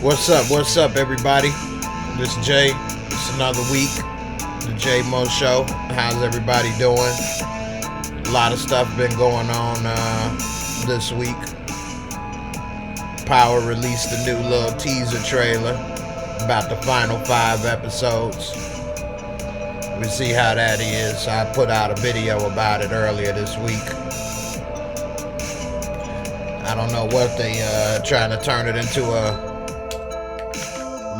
What's up, everybody? This is Jay. It's another week. The J Mo Show. How's everybody doing? A lot of stuff been going on this week. Power released a new little teaser trailer about the final 5 episodes. We see how that is. I put out a video about it earlier this week. I don't know what they trying to turn it into a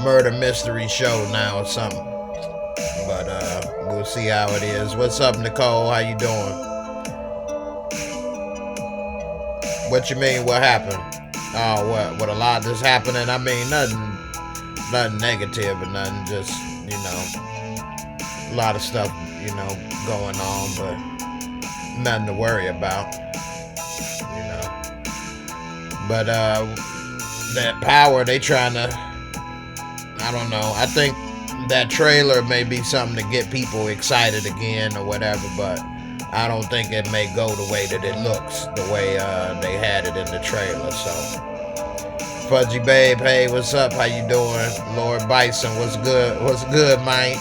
murder mystery show now or something, but we'll see how it is. What's up, Nicole? How you doing? What you mean? What happened? Oh, what a lot that's happening. I mean, nothing negative or nothing. Just, a lot of stuff, going on, but nothing to worry about. But that power, they trying to, I don't know. I think that trailer may be something to get people excited again or whatever, but I don't think it may go the way that it looks, the way they had it in the trailer. So, Fudgy Babe, hey, what's up? How you doing? Lord Bison, what's good? What's good, man?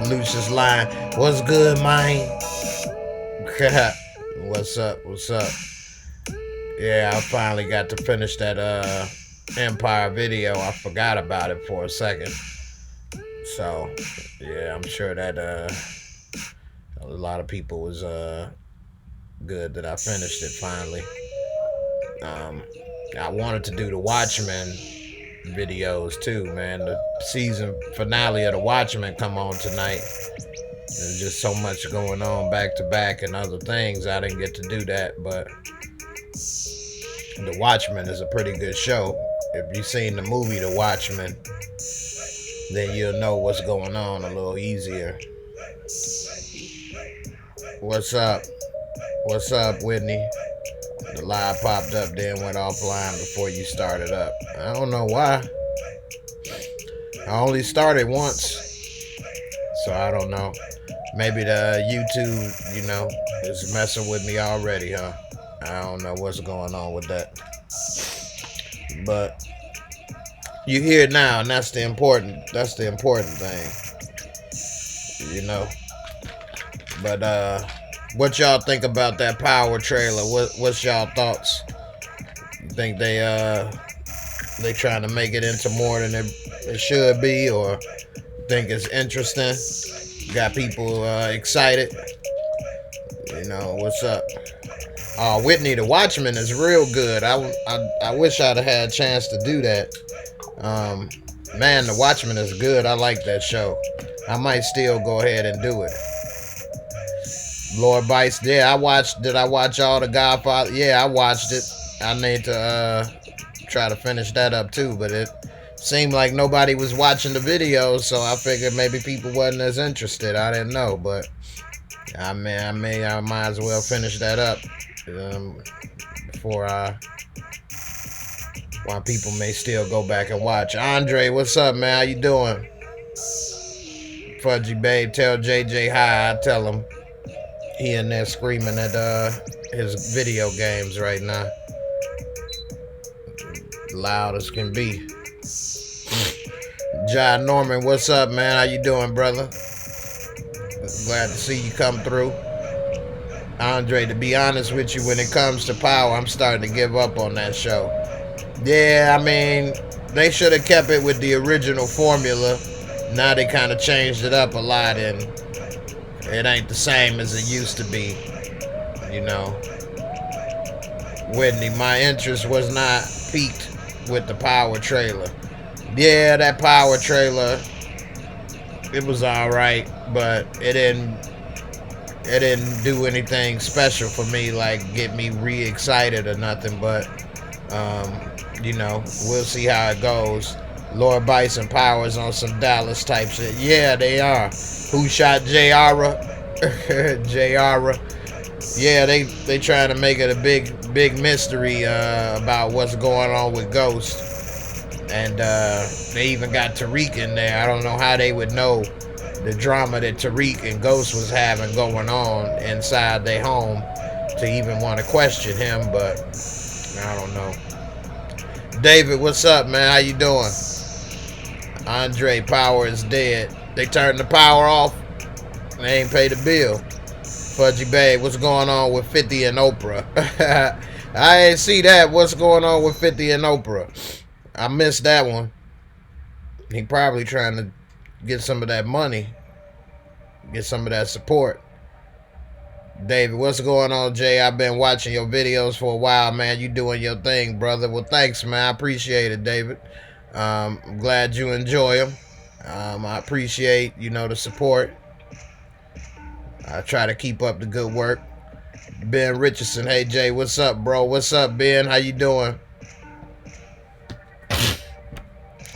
Lucius Line, what's good, man? What's up? What's up? Yeah, I finally got to finish that Empire video. I forgot about it for a second. So, yeah, I'm sure that a lot of people was good that I finished it finally. I wanted to do the Watchmen videos too, man. The season finale of the Watchmen come on tonight. There's just so much going on back to back and other things. I didn't get to do that, but The Watchmen is a pretty good show. If you've seen the movie The Watchmen, then you'll know what's going on a little easier. What's up? What's up, Whitney? The live popped up, then went offline before you started up. I don't know why. I only started once, so I don't know. Maybe the YouTube, is messing with me already, huh? I don't know what's going on with that. But you here now, and that's the important thing. But what y'all think about that Power trailer? What's y'all thoughts? You think they trying to make it into more than it should be, or think it's interesting? Got people excited? What's up? Whitney, The Watchmen is real good. I wish I'd have had a chance to do that. Man, The Watchmen is good. I like that show. I might still go ahead and do it. Lord Bites, yeah, did I watch all the Godfather? Yeah, I watched it. I need to try to finish that up too, but it seemed like nobody was watching the videos, so I figured maybe people wasn't as interested. I didn't know, but I might as well finish that up before while people may still go back and watch. Andre, what's up, man? How you doing? Fudgy Babe, tell JJ hi. I tell him he in there screaming at his video games right now. Loud as can be. John Norman, what's up, man? How you doing, brother? Glad to see you come through. Andre, to be honest with you, when it comes to Power, I'm starting to give up on that show. Yeah, I mean, they should have kept it with the original formula. Now they kind of changed it up a lot, and it ain't the same as it used to be. Whitney, my interest was not piqued with the Power trailer. Yeah, that Power trailer, it was alright, but it didn't do anything special for me, like get me re-excited or nothing, but we'll see how it goes. Lord Bison Powers on some Dallas type shit. Yeah, they are. Who shot Jayara? Jayara. Yeah, they trying to make it a big mystery about what's going on with Ghost. And they even got Tariq in there. I don't know how they would know the drama that Tariq and Ghost was having going on inside their home to even want to question him, but I don't know. David, what's up, man? How you doing? Andre, power is dead. They turned the power off. They ain't paid the bill. Fudgy Babe, what's going on with 50 and Oprah? I ain't see that. What's going on with 50 and Oprah? I missed that one. He probably trying to get some of that money. Get some of that support. David, what's going on, Jay? I've been watching your videos for a while, man. You doing your thing, brother. Well, thanks, man. I appreciate it, David. I'm glad you enjoy them. I appreciate, the support. I try to keep up the good work. Ben Richardson, hey, Jay, what's up, bro? What's up, Ben? How you doing?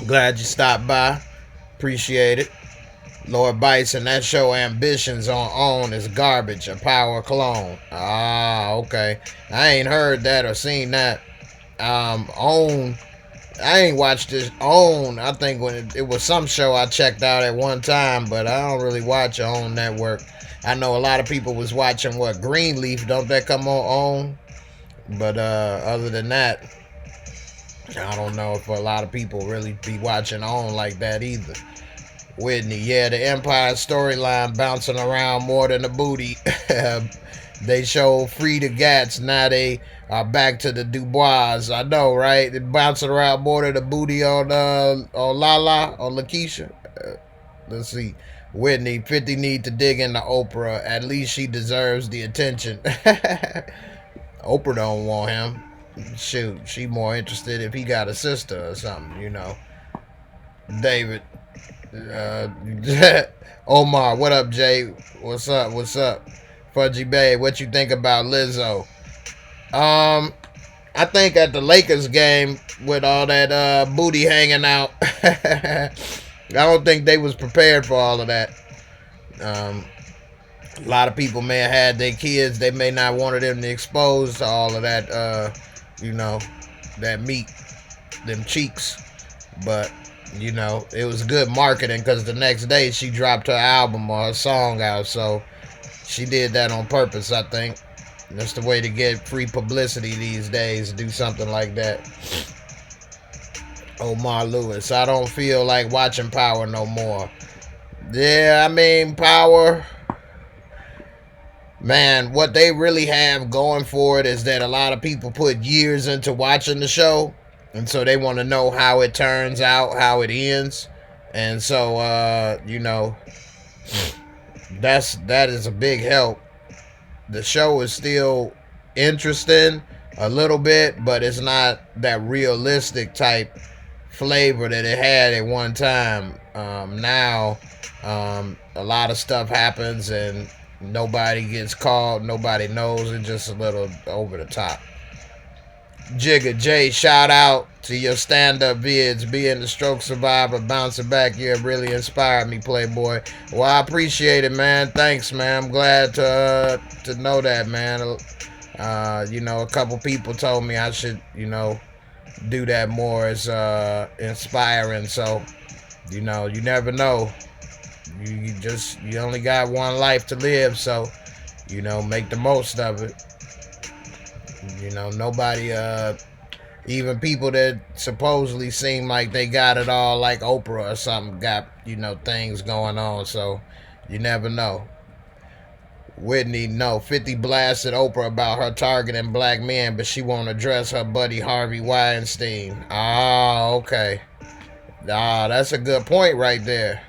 Glad you stopped by. Appreciate it. Lord Bison, that show Ambitions on OWN is garbage, a power clone. Ah, okay. I ain't heard that or seen that. OWN, I ain't watched this OWN. I think when it was some show I checked out at one time, but I don't really watch OWN network. I know a lot of people was watching Greenleaf, don't that come on OWN? But other than that, I don't know if a lot of people really be watching OWN like that either. Whitney, yeah, the Empire storyline bouncing around more than the booty. They show free the Gats, now they are back to the Dubois. I know, right? They're bouncing around more than the booty on Lala, on Lakeisha. Let's see. Whitney, 50 need to dig into Oprah. At least she deserves the attention. Oprah don't want him. Shoot, she more interested if he got a sister or something, David. Omar, what up, Jay? What's up? Fudgy Babe, what you think about Lizzo? I think at the Lakers game with all that booty hanging out, I don't think they was prepared for all of that. A lot of people may have had their kids. They may not wanted them to expose to all of that, that meat, them cheeks. But it was good marketing because the next day she dropped her album or her song out. So she did that on purpose, I think. That's the way to get free publicity these days, do something like that. Omar Lewis, I don't feel like watching Power no more. Yeah, I mean, Power, man, what they really have going for it is that a lot of people put years into watching the show. And so they want to know how it turns out, how it ends. And so, that is a big help. The show is still interesting a little bit, but it's not that realistic type flavor that it had at one time. Now, a lot of stuff happens and nobody gets called, nobody knows. It's just a little over the top. Jigga J, shout out to your stand-up vids, being the stroke survivor, bouncing back. You have really inspired me, Playboy. Well, I appreciate it, man. Thanks, man. I'm glad to know that, man. A couple people told me I should, do that more. It's inspiring. So, you never know. You only got one life to live, so, make the most of it. Nobody, even people that supposedly seem like they got it all, like Oprah or something, got, things going on. So you never know. Whitney, no, 50 blasted Oprah about her targeting black men, but she won't address her buddy Harvey Weinstein. Ah, okay. Ah, that's a good point right there.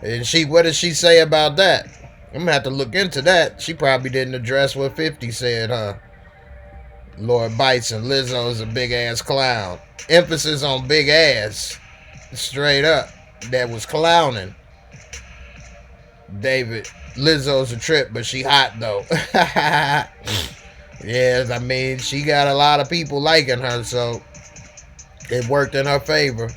And what did she say about that? I'm gonna have to look into that. She probably didn't address what 50 said, huh? Lord Bison, Lizzo is a big ass clown. Emphasis on big ass. Straight up. That was clowning. David, Lizzo's a trip, but she hot though. Yes, I mean, she got a lot of people liking her, so it worked in her favor.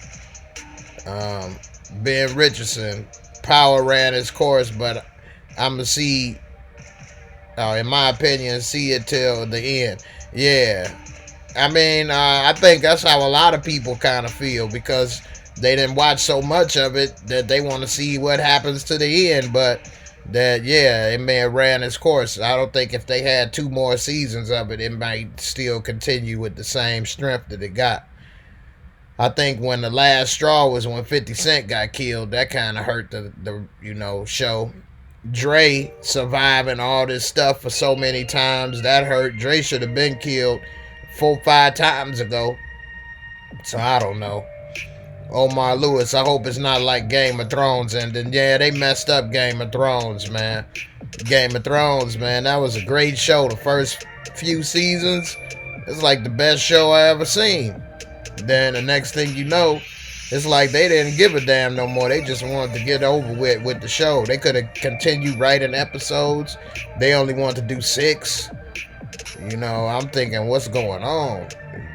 Ben Richardson, Power ran its course, but I'm going to see, in my opinion, see it till the end. Yeah. I mean, I think that's how a lot of people kind of feel because they didn't watch so much of it that they want to see what happens to the end. But that, yeah, it may have ran its course. I don't think if they had 2 more seasons of it, it might still continue with the same strength that it got. I think when the last straw was when 50 Cent got killed, that kind of hurt the show. Dre surviving all this stuff for so many times, that hurt. Dre should have been killed 4-5 times ago. So I don't know. Omar Lewis, I hope it's not like Game of Thrones. And then, yeah, they messed up Game of Thrones, man. Game of Thrones, man, that was a great show. The first few seasons, it's like the best show I ever seen. Then the next thing you know, it's like they didn't give a damn no more. They just wanted to get over with the show. They could have continued writing episodes. They only wanted to do 6. I'm thinking, what's going on?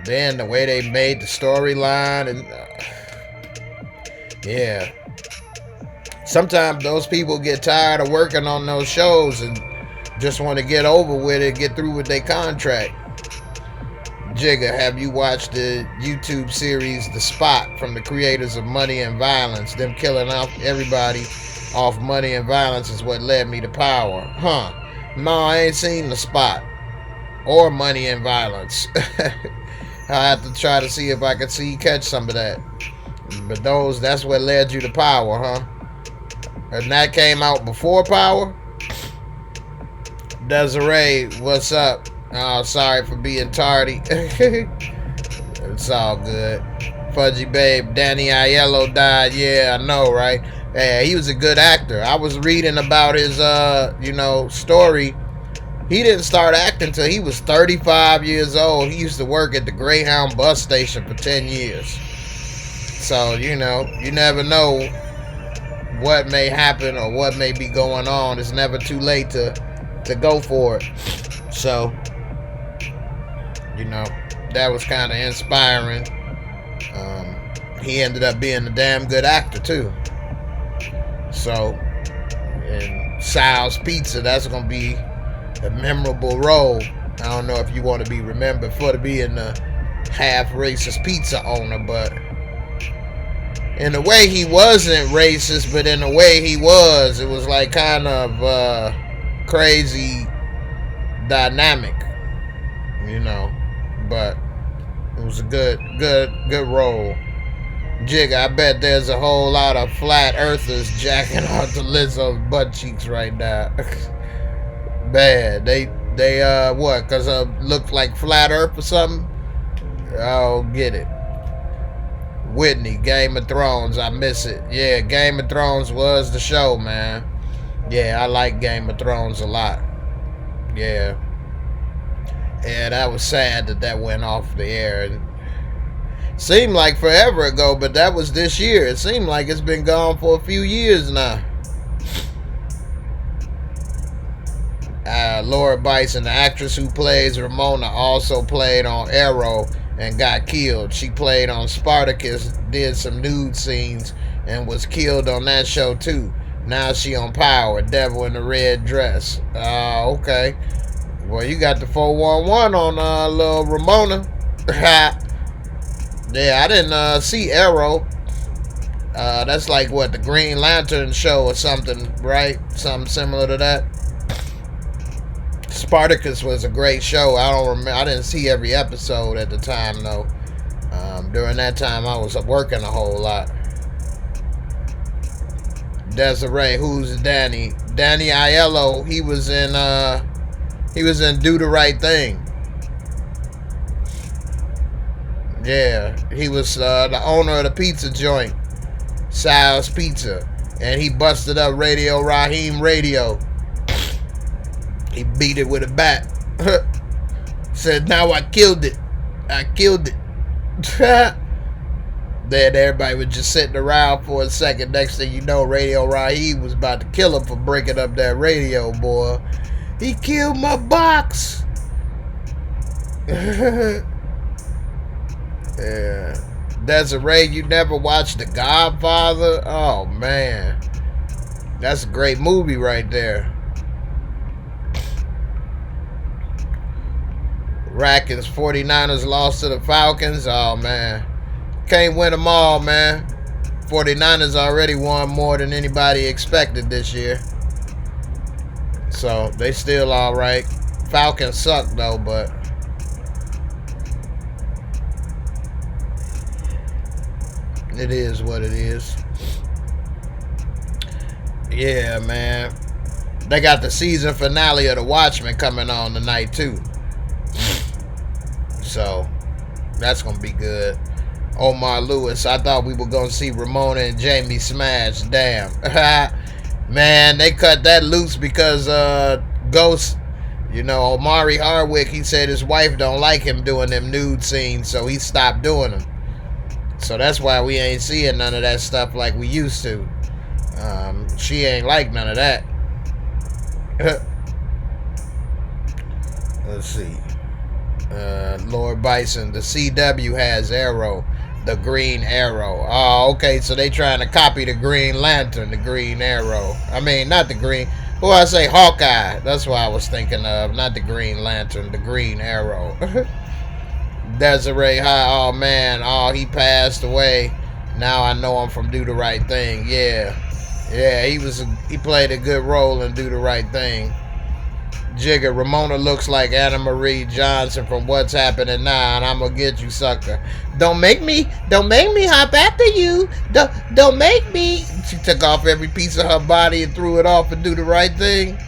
Then the way they made the storyline and yeah. Sometimes those people get tired of working on those shows and just want to get over with it, get through with their contract. Jigga, have you watched the YouTube series The Spot from the creators of Money and Violence? Them killing off everybody off money and violence is what led me to power. Huh. No, I ain't seen The Spot or Money and Violence. I have to try to see if I can catch some of that. But that's what led you to power, huh? And that came out before Power? Desiree, what's up? Oh, sorry for being tardy. It's all good. Fudgy Babe, Danny Aiello died. Yeah, I know, right? Yeah, he was a good actor. I was reading about his, story. He didn't start acting until he was 35 years old. He used to work at the Greyhound bus station for 10 years. So, you never know what may happen or what may be going on. It's never too late to go for it. So, that was kind of inspiring. He ended up being a damn good actor too. So, in Sal's Pizza, that's going to be a memorable role. I don't know if you want to be remembered for being the half racist pizza owner, but in a way he wasn't racist, but in a way he was. It was like kind of crazy dynamic, but it was a good role. Jigga, I bet there's a whole lot of flat earthers jacking out to Lizzo's butt cheeks right now. Bad. They what? Cause look like flat earth or something? Oh, get it. Whitney, Game of Thrones, I miss it. Yeah, Game of Thrones was the show, man. Yeah, I like Game of Thrones a lot. Yeah. Yeah, that was sad that went off the air. It seemed like forever ago, but that was this year. It seemed like it's been gone for a few years now. Laura Bison, the actress who plays Ramona, also played on Arrow and got killed. She played on Spartacus, did some nude scenes, and was killed on that show too. Now she on Power, Devil in the Red Dress. Okay. Well, you got the 411 on little Ramona. Yeah, I didn't see Arrow. That's like what, the Green Lantern show or something, right? Something similar to that. Spartacus was a great show. I don't remember. I didn't see every episode at the time though. During that time, I was working a whole lot. Desiree, who's Danny? Danny Aiello. He was in Do the Right Thing. Yeah, he was the owner of the pizza joint, Sal's Pizza, and he busted up Radio Raheem Radio. He beat it with a bat. Said, now I killed it. I killed it. Then everybody was just sitting around for a second. Next thing you know, Radio Raheem was about to kill him for breaking up that radio, boy. He killed my box. Yeah. Desiree, you never watched The Godfather? Oh, man. That's a great movie right there. Rackins, 49ers lost to the Falcons. Oh, man. Can't win them all, man. 49ers already won more than anybody expected this year. So, they still all right. Falcons suck, though, but It is what it is. Yeah, man. They got the season finale of The Watchmen coming on tonight too. So that's gonna be good. Omar Lewis, I thought we were gonna see Ramona and Jamie smash. Damn. Man, they cut that loose because Ghost, you know, Omari Hardwick, he said his wife don't like him doing them nude scenes, so he stopped doing them. So that's why we ain't seeing none of that stuff like we used to. She ain't like none of that. Let's see. Lord Bison, the CW has Arrow, the Green Arrow. Oh, okay, so they trying to copy the Green Lantern, the Green Arrow. I mean, not the Green. Who I say Hawkeye? That's what I was thinking of. Not the Green Lantern, the Green Arrow. Desiree High. Oh man, oh he passed away. Now I know him from Do the Right Thing. Yeah, he played a good role in Do the Right Thing. Jigger, Ramona looks like Anna Marie Johnson from What's Happening Now, and I'm gonna get you, sucker. Don't make me hop after you. Don't make me. She took off every piece of her body and threw it off and Do the Right Thing.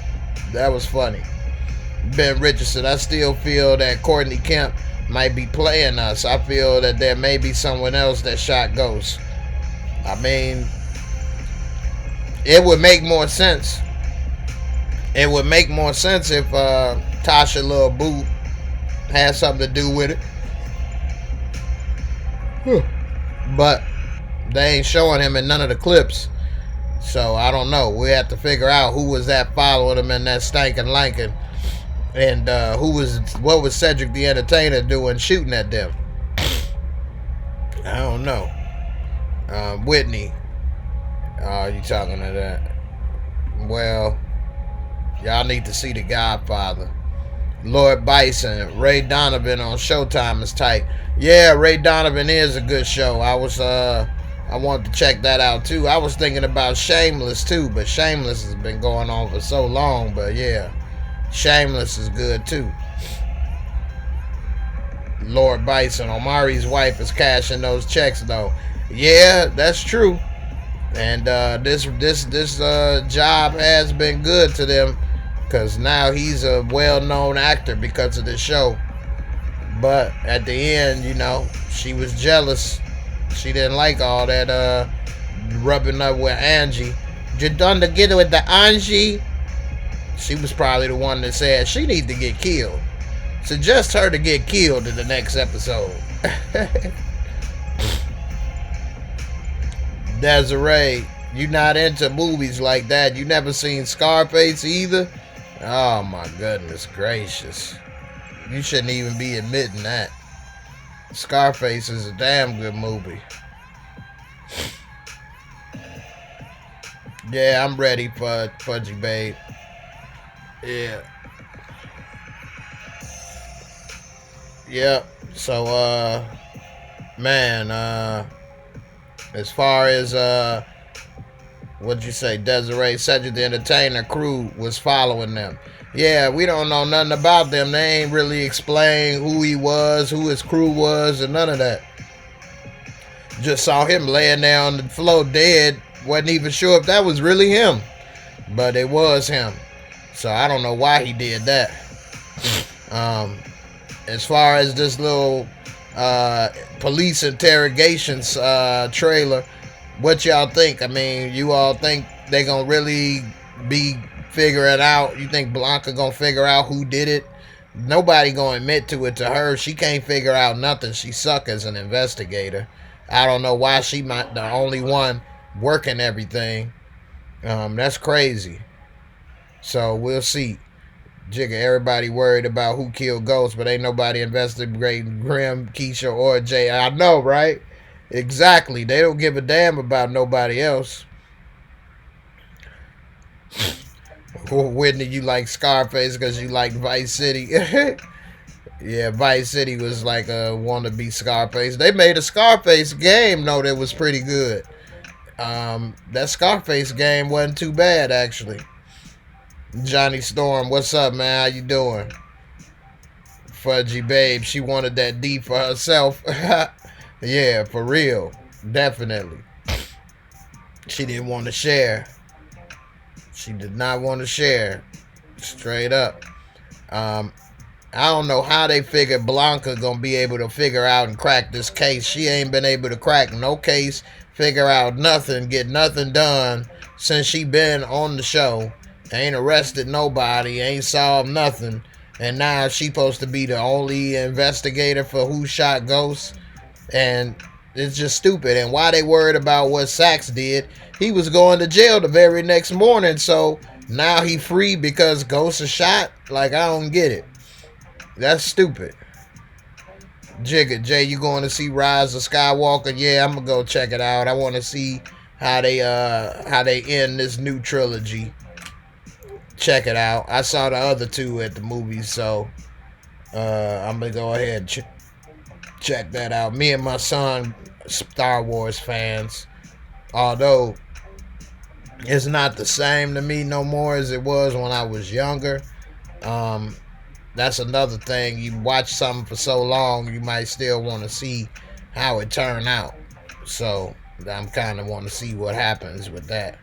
That was funny. Ben Richardson, I still feel that Courtney Kemp might be playing us. I feel that there may be someone else that shot Ghost. I mean, it would make more sense. It would make more sense if Tasha Lil Boo had something to do with it. But they ain't showing him in none of the clips. So I don't know. We have to figure out who was that following him in that stankin' Lincoln. And what was Cedric the Entertainer doing shooting at them? I don't know. Whitney. Oh, you talking to that? Well, y'all need to see The Godfather. Lord Bison, Ray Donovan on Showtime is tight. Yeah, Ray Donovan is a good show. I wanted to check that out too. I was thinking about Shameless too, but Shameless has been going on for so long. But yeah, Shameless is good too. Lord Bison, Omari's wife is cashing those checks though. Yeah, that's true. And this job has been good to them, because now he's a well-known actor because of this show. But at the end, you know, she was jealous. She didn't like all that rubbing up with Angie. You done together with the Angie? She was probably the one that said she needs to get killed. Suggest her to get killed in the next episode. Desiree, you not into movies like that. You never seen Scarface either? Oh my goodness gracious. You shouldn't even be admitting that. Scarface is a damn good movie. Yeah, I'm ready for Fudgy Babe. Yeah. Yep. So man, as far as what'd you say, Desiree Cedric the Entertainer crew was following them. Yeah, we don't know nothing about them. They ain't really explain who he was, who his crew was, and none of that. Just saw him laying there on the floor dead. Wasn't even sure if that was really him, but it was him. So I don't know why he did that. As far as this little police interrogations trailer, what y'all think? I mean, you all think they gonna really be figuring out? You think Blanca gonna figure out who did it? Nobody gonna admit to it to her. She can't figure out nothing. She suck as an investigator. I don't know why she might the only one working everything. That's crazy. So we'll see. Jigga, everybody worried about who killed Ghost, but ain't nobody investigating Grim, Keisha, or Jay. I know, right? Exactly. They don't give a damn about nobody else. Whitney, you like Scarface because you like Vice City. Yeah, Vice City was like a wannabe Scarface. They made a Scarface game, though, that was pretty good. That Scarface game wasn't too bad, actually. Johnny Storm, what's up, man? How you doing? Fudgy Babe, she wanted that D for herself. Yeah, for real. Definitely. She didn't want to share. She did not want to share. Straight up. Um, I don't know how they figured Blanca gonna be able to figure out and crack this case. She ain't been able to crack no case, figure out nothing, get nothing done since she been on the show. Ain't arrested nobody, ain't solved nothing. And now she supposed to be the only investigator for who shot Ghost. And it's just stupid. And why they worried about what Sachs did? He was going to jail the very next morning, so now he free because Ghost is shot? Like, I don't get it. That's stupid. Jigga, Jay, you going to see Rise of Skywalker? Yeah, I'm gonna go check it out. I want to see how they end this new trilogy. Check it out. I saw the other two at the movies, so I'm gonna go ahead and check that out. Me and my son, Star Wars fans, although it's not the same to me no more as it was when I was younger. That's another thing. You watch something for so long, you might still want to see how it turned out. So I'm kind of want to see what happens with that.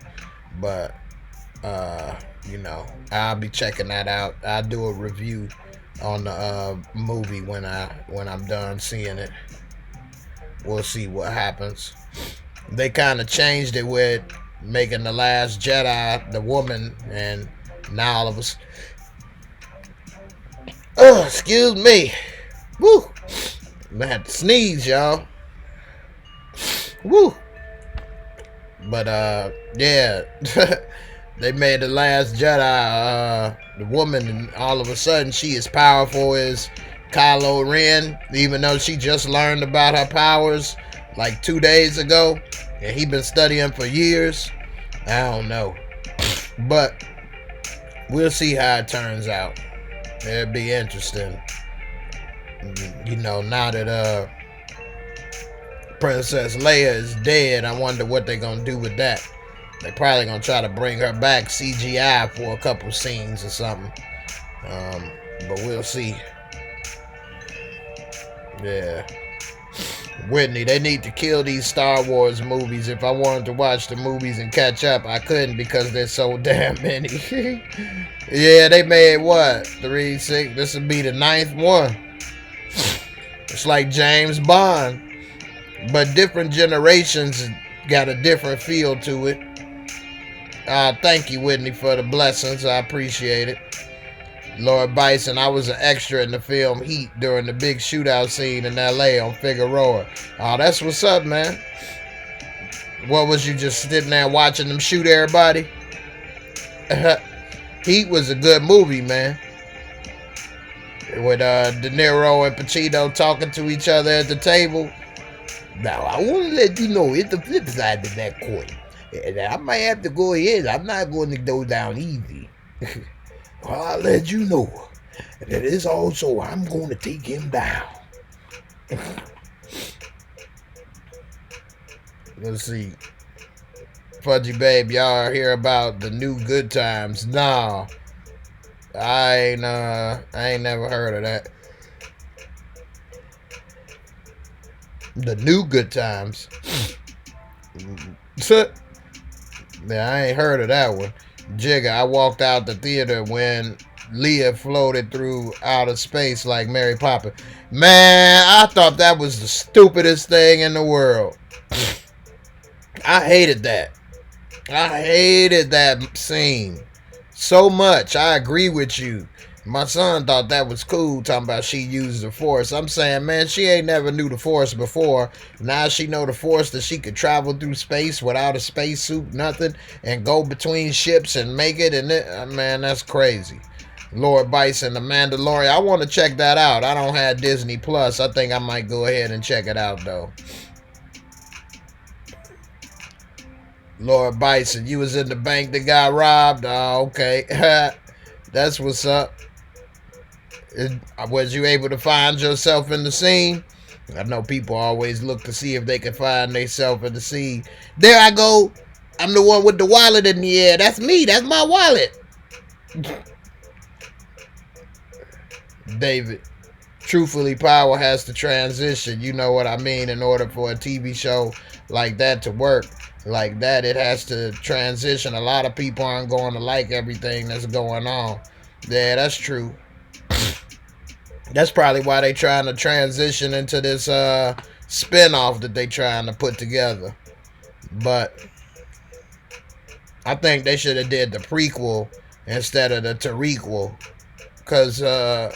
But I'll be checking that out. I'll do a review on the movie when I'm done seeing it. We'll see what happens. They kind of changed it with making The Last Jedi the woman, and now all of us. Excuse me. Woo. I had to sneeze, y'all. Woo. But yeah. They made The Last Jedi the woman, and all of a sudden she is powerful as Kylo Ren, even though she just learned about her powers like 2 days ago, and he been studying for years. I don't know, but we'll see how it turns out. It'll be interesting. Now that Princess Leia is dead, I wonder what they're gonna do with that. They probably gonna try to bring her back CGI for a couple scenes or something. But we'll see. Yeah. Whitney, they need to kill these Star Wars movies. If I wanted to watch the movies and catch up, I couldn't because there's so damn many. Yeah, they made what? 3, 6. This would be the 9th one. It's like James Bond. But different generations got a different feel to it. Thank you, Whitney, for the blessings. I appreciate it. Lord Bison, I was an extra in the film Heat during the big shootout scene in LA on Figueroa. Oh, that's what's up, man. What was you just sitting there watching them shoot everybody? Heat was a good movie, man. With De Niro and Pacino talking to each other at the table. Now, I want to let you know it's the flip side of that coin. And I might have to go ahead. I'm not going to go down easy. Well, I'll let you know that it's also I'm going to take him down. Let's see. Fudgy Babe, y'all hear about the new Good Times? Nah. I ain't never heard of that. The new Good Times. Yeah, I ain't heard of that one. Jigga, I walked out the theater when Leah floated through outer space like Mary Poppins. Man, I thought that was the stupidest thing in the world. I hated that. I hated that scene so much. I agree with you. My son thought that was cool, talking about she used the Force. I'm saying, man, she ain't never knew the Force before. Now she know the Force that she could travel through space without a spacesuit, nothing, and go between ships and make it. And man, that's crazy. Lord Bison, The Mandalorian. I want to check that out. I don't have Disney Plus. I think I might go ahead and check it out, though. Lord Bison, you was in the bank that got robbed? Oh, okay. That's what's up. Was you able to find yourself in the scene? I know people always look to see if they can find themselves in the scene. There I go. I'm the one with the wallet in the air. That's me. That's my wallet. David, truthfully, Power has to transition, you know what I mean, in order for a TV show like that to work. Like that, it has to transition. A lot of people aren't going to like everything that's going on. Yeah, that's true. That's probably why they trying to transition into this spin-off that they trying to put together. But I think they should have did the prequel instead of the Tariquel. Because I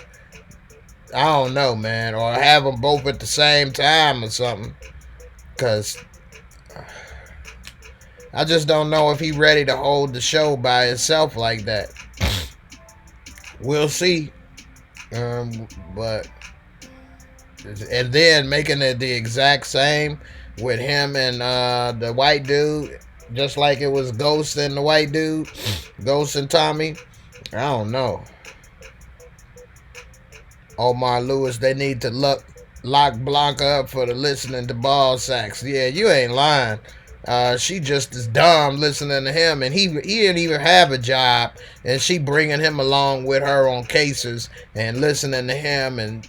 don't know, man. Or have them both at the same time or something. Because I just don't know if he ready to hold the show by himself like that. We'll see. But and then making it the exact same with him and the white dude, just like it was Ghost and the white dude, Ghost and Tommy. I don't know. Omar Lewis, they need to lock Blanca up for the listening to ball sacks. Yeah, you ain't lying. She just as dumb listening to him, and he didn't even have a job, and she bringing him along with her on cases and listening to him, and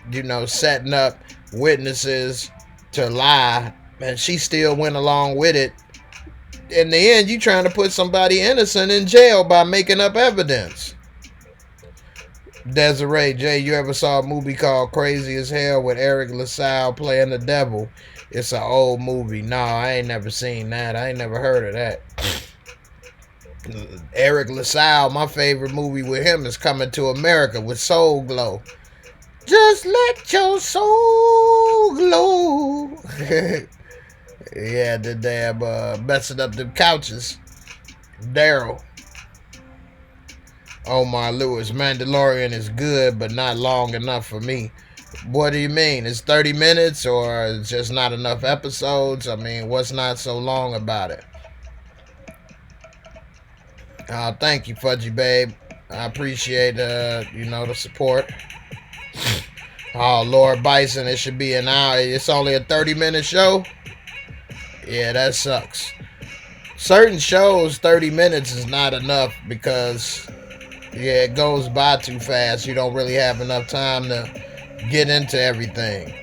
setting up witnesses to lie, and she still went along with it. In the end, you trying to put somebody innocent in jail by making up evidence. Desiree J, you ever saw a movie called Crazy as Hell with Eric LaSalle playing the devil? It's an old movie. No, I ain't never seen that. I ain't never heard of that. Eric LaSalle, my favorite movie with him is Coming to America with Soul Glow. Just let your soul glow. Yeah, the damn messing up them couches. Daryl. Omar Lewis, Mandalorian is good, but not long enough for me. What do you mean? It's 30 minutes or it's just not enough episodes? I mean, what's not so long about it? Thank you, Fudgy Babe. I appreciate, the support. Oh, Lord Bison, it should be an hour. It's only a 30-minute show? Yeah, that sucks. Certain shows, 30 minutes is not enough because, yeah, it goes by too fast. You don't really have enough time to get into everything.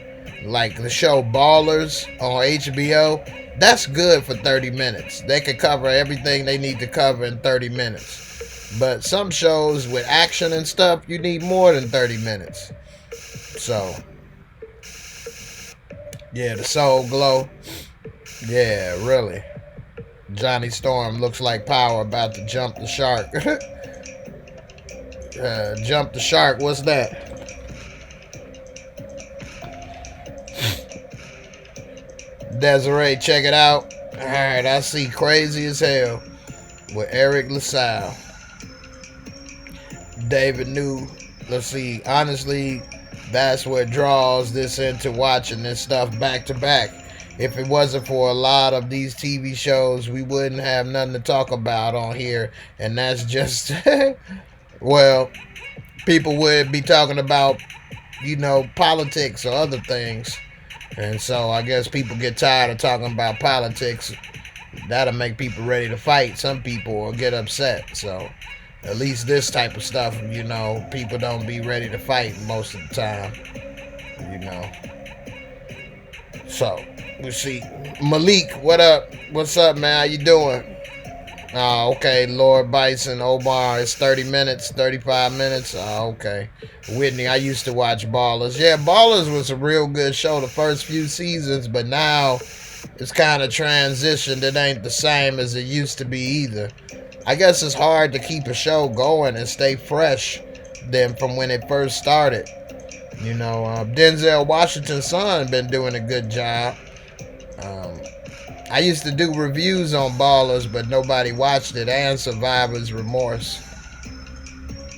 Like the show Ballers on HBO, that's good for 30 minutes. They can cover everything they need to cover in 30 minutes. But some shows with action and stuff, you need more than 30 minutes. So, yeah, the Soul Glow. Yeah, really. Johnny Storm looks like Power about to jump the shark. Jump the shark, what's that? Desiree, check it out. Alright, I see Crazy as Hell with Eric LaSalle. David New. Let's see. Honestly, that's what draws this into watching this stuff back to back. If it wasn't for a lot of these TV shows, we wouldn't have nothing to talk about on here. And that's just, well, people would be talking about, politics or other things. And so I guess people get tired of talking about politics. That'll make people ready to fight. Some people will get upset. So at least this type of stuff, people don't be ready to fight most of the time. So we see Malik. What up? What's up, man? How you doing? Oh, okay. Lord Bison, Omar. It's 30 minutes, 35 minutes. Oh, okay. Whitney, I used to watch Ballers. Yeah, Ballers was a real good show the first few seasons, but now it's kind of transitioned. It ain't the same as it used to be either. I guess it's hard to keep a show going and stay fresh than from when it first started. Denzel Washington's son been doing a good job. I used to do reviews on Ballers, but nobody watched it, and Survivor's Remorse.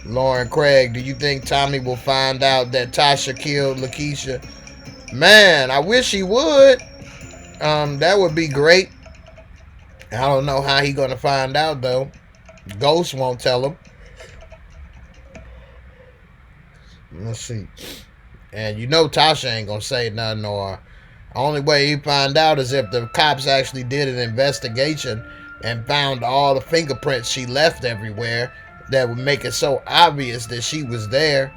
Lauren Craig, do you think Tommy will find out that Tasha killed Lakeisha? Man, I wish he would. That would be great. I don't know how he gonna find out, though. Ghost won't tell him. Let's see. And Tasha ain't gonna say nothing, or only way he find out is if the cops actually did an investigation and found all the fingerprints she left everywhere that would make it so obvious that she was there.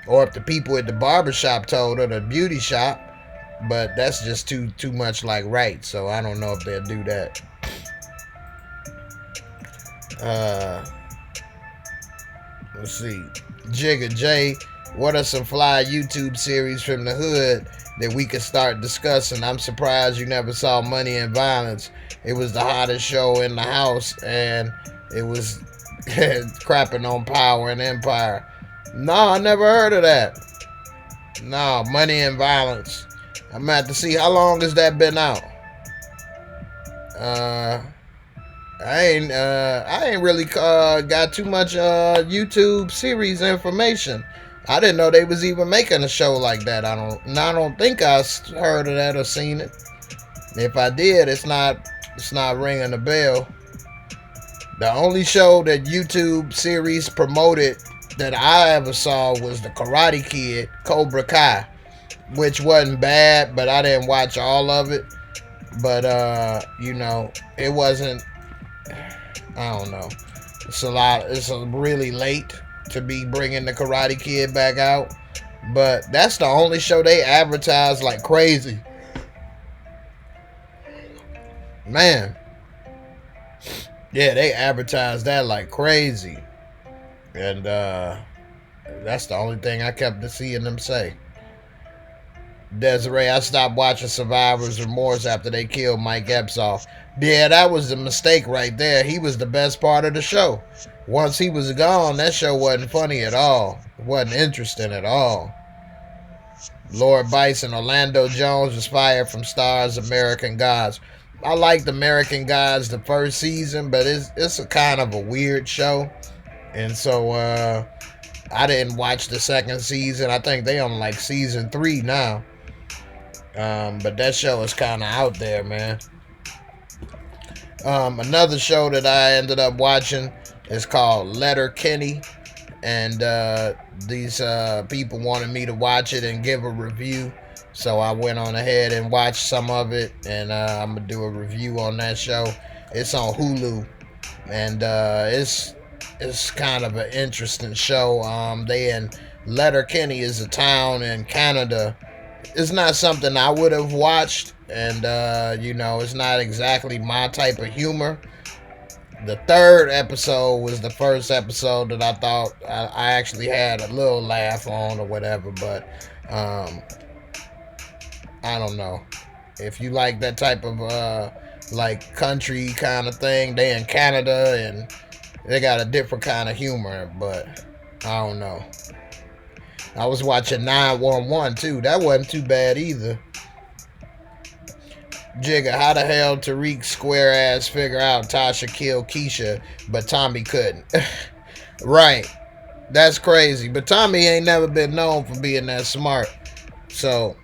or if the people at the barbershop told her, the beauty shop. But that's just too much like right. So I don't know if they'll do that. Let's see. Jigga J, what are some fly YouTube series from the hood that we could start discussing? I'm surprised you never saw Money and Violence. It was the hottest show in the house, and it was crapping on Power and Empire. No, I never heard of that. No, Money and Violence. I'm gonna have to see how long has that been out. I ain't really got too much YouTube series information. I didn't know they was even making a show like that. I don't think I heard of that or seen it. If I did, it's not ringing a bell. The only show that YouTube series promoted that I ever saw was the Karate Kid, Cobra Kai, which wasn't bad, but I didn't watch all of it. But it wasn't. I don't know. It's really late to be bringing the Karate Kid back out. But that's the only show they advertise like crazy. Man. Yeah, they advertised that like crazy. And that's the only thing I kept seeing them say. Desiree, I stopped watching Survivor's Remorse after they killed Mike Epps off. Yeah, that was the mistake right there. He was the best part of the show. Once he was gone, that show wasn't funny at all. It wasn't interesting at all. Lord Bison, Orlando Jones was fired from Starz American Gods. I liked American Gods the first season, but it's a kind of a weird show. And so I didn't watch the second season. I think they on like season 3 now. But that show is kind of out there, man. Another show that I ended up watching is called Letterkenny. And these people wanted me to watch it and give a review. So I went on ahead and watched some of it. And I'm going to do a review on that show. It's on Hulu. And it's kind of an interesting show. They in Letterkenny is a town in Canada. It's not something I would have watched, and it's not exactly my type of humor. The third episode was the first episode that I thought I actually had a little laugh on or whatever, but I don't know. If you like that type of like country kind of thing, they in Canada and they got a different kind of humor, but I don't know. I was watching 911 too. That wasn't too bad either. Jigga, how the hell Tariq square ass figure out Tasha killed Keisha, but Tommy couldn't? Right. That's crazy. But Tommy ain't never been known for being that smart. So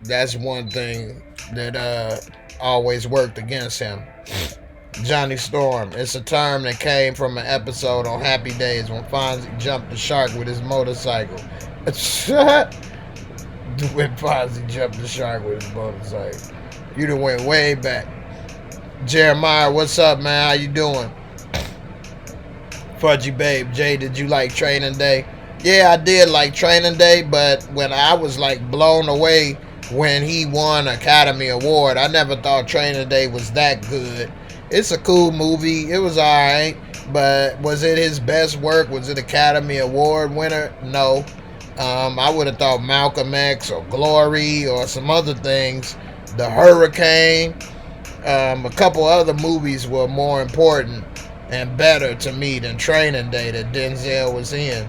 that's one thing that always worked against him. Johnny Storm. It's a term that came from an episode on Happy Days when Fonzie jumped the shark with his motorcycle. When Fonzie jumped the shark with his motorcycle. You done went way back. Jeremiah, what's up, man? How you doing? Fudgy Babe. Jay, did you like Training Day? Yeah, I did like Training Day, but when I was like blown away when he won Academy Award, I never thought Training Day was that good. It's a cool movie. It was alright, but was it his best work? Was it Academy Award winner? No. I would have thought Malcolm X or Glory or some other things. The Hurricane, a couple other movies were more important and better to me than Training Day that Denzel was in.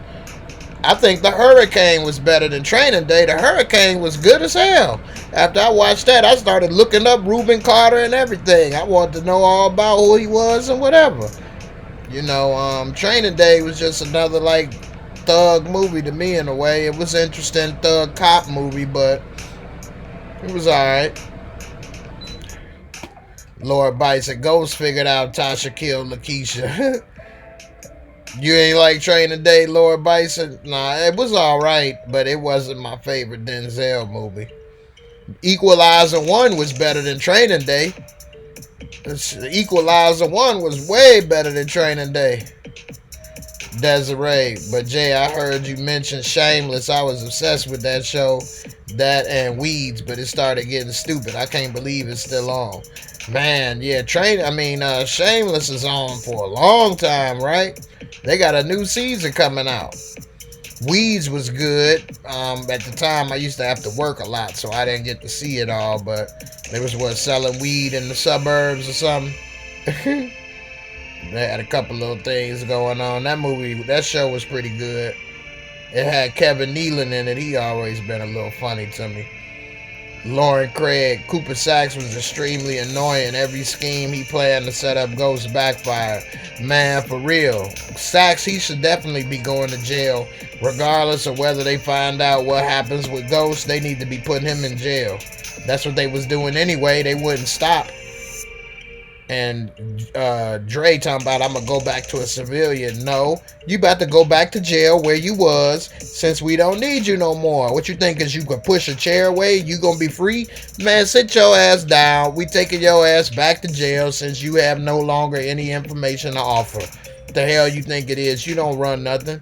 I think The Hurricane was better than Training Day. The Hurricane was good as hell. After I watched that, I started looking up Reuben Carter and everything. I wanted to know all about who he was and whatever. Training Day was just another like thug movie to me in a way. It was an interesting thug cop movie, but it was alright. Lord Bison, Ghost figured out Tasha killed Lakeisha. You ain't like Training Day, Lord Bison? Nah, it was alright, but it wasn't my favorite Denzel movie. Equalizer 1 was better than Training Day. Equalizer 1 was way better than Training Day. Desiree. But Jay, I heard you mention Shameless. I was obsessed with that show. That and Weeds, but it started getting stupid. I can't believe it's still on. Man, yeah, Shameless is on for a long time, right? They got a new season coming out. Weeds was good. At the time, I used to have to work a lot, so I didn't get to see it all. But they was selling weed in the suburbs or something. They had a couple little things going on. That show was pretty good. It had Kevin Nealon in it. He always been a little funny to me. Lauren Craig, Cooper Sacks was extremely annoying. Every scheme he planned to set up Ghost backfired. Man, for real. Sacks, he should definitely be going to jail. Regardless of whether they find out what happens with Ghost, they need to be putting him in jail. That's what they was doing anyway. They wouldn't stop. And Dre talking about, I'm going to go back to a civilian. No, you about to go back to jail where you was, since we don't need you no more. What you think is you could push a chair away? You going to be free? Man, sit your ass down. We taking your ass back to jail since you have no longer any information to offer. What the hell you think it is? You don't run nothing.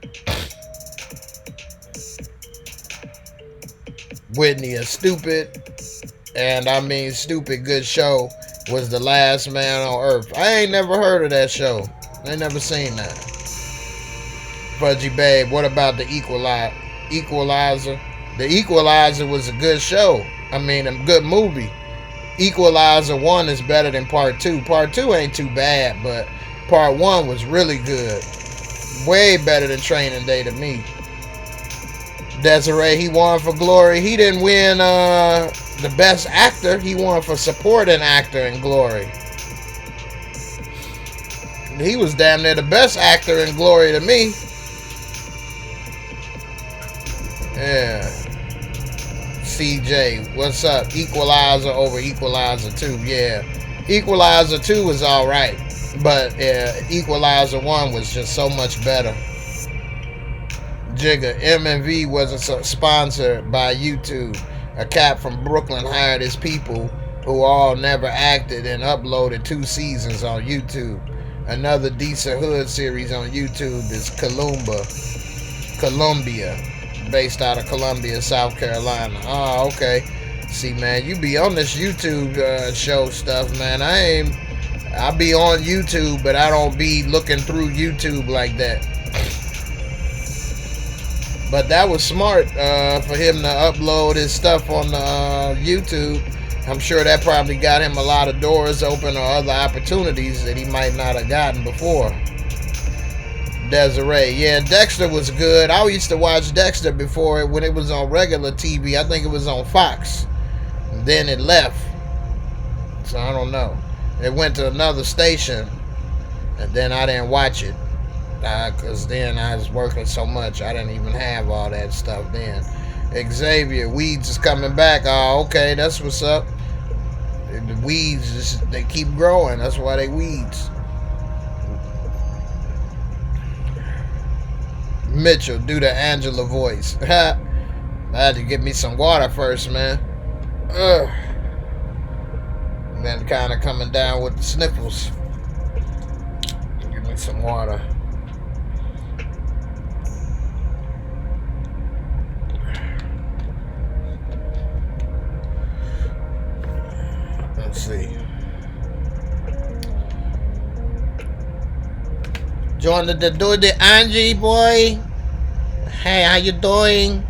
Whitney is stupid. And I mean stupid good show. Was The Last Man on Earth. I ain't never heard of that show. I ain't never seen that. Fudgy Babe, what about The Equalizer? The Equalizer was a good show. I mean, a good movie. Equalizer 1 is better than Part 2. Part 2 ain't too bad, but Part 1 was really good. Way better than Training Day to me. Desiree, he won for Glory. He didn't win the best actor. He won for supporting actor in Glory. He was damn near the best actor in Glory to me. Yeah. CJ, what's up? Equalizer over Equalizer 2. Yeah. Equalizer 2 was alright. But Equalizer 1 was just so much better. Jigga, M&V wasn't sponsored by YouTube. A cat from Brooklyn hired his people who all never acted and uploaded 2 seasons on YouTube. Another decent hood series on YouTube is Columbia, based out of Columbia, South Carolina. Oh, okay. See, man, you be on this YouTube show stuff, man. I be on YouTube, but I don't be looking through YouTube like that. But that was smart for him to upload his stuff on YouTube. I'm sure that probably got him a lot of doors open or other opportunities that he might not have gotten before. Desiree, yeah, Dexter was good. I used to watch Dexter before when it was on regular TV. I think it was on Fox. And then it left. So I don't know. It went to another station, and then I didn't watch it. Because then I was working so much, I didn't even have all that stuff then. Xavier, Weeds is coming back. Oh, okay, that's what's up. The weeds, they keep growing. That's why they weeds. Mitchell, do the Angela voice. I had to get me some water first, man. Ugh. Been kind of coming down with the sniffles. Give me some water. Let's see. Join the Angie boy. Hey, how you doing?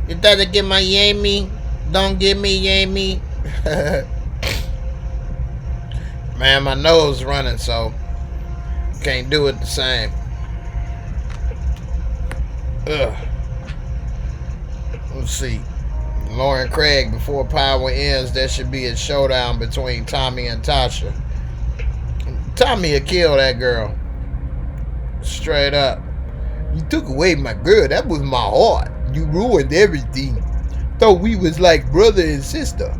You better get my yammy. Don't give me yammy. Man, my nose running, so can't do it the same. Ugh. Let's see. Lauren Craig, before Power ends, there should be a showdown between Tommy and Tasha. Tommy will kill that girl. Straight up. You took away my girl. That was my heart. You ruined everything. Thought we was like brother and sister.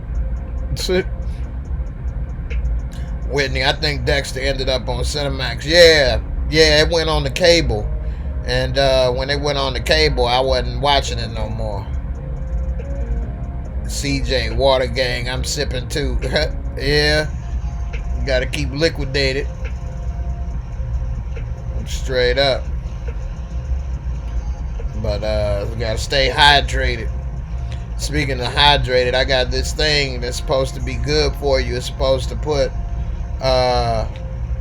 Whitney, I think Dexter ended up on Cinemax. Yeah, it went on the cable. And when it went on the cable, I wasn't watching it no more. CJ, Water Gang, I'm sipping too. Yeah, you gotta keep liquidated. Straight up. But we gotta stay hydrated. Speaking of hydrated, I got this thing that's supposed to be good for you. It's supposed to put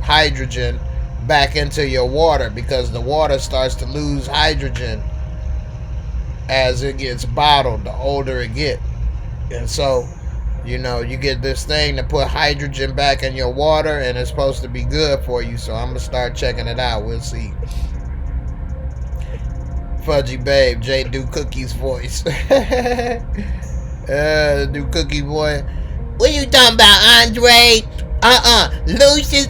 hydrogen back into your water, because the water starts to lose hydrogen as it gets bottled the older it gets. And so, you know, you get this thing to put hydrogen back in your water, and it's supposed to be good for you. So I'm gonna start checking it out. We'll see. Fudgy Babe, J Do Cookie's voice. Do Cookie boy. What you talking about, Andre? Lucius,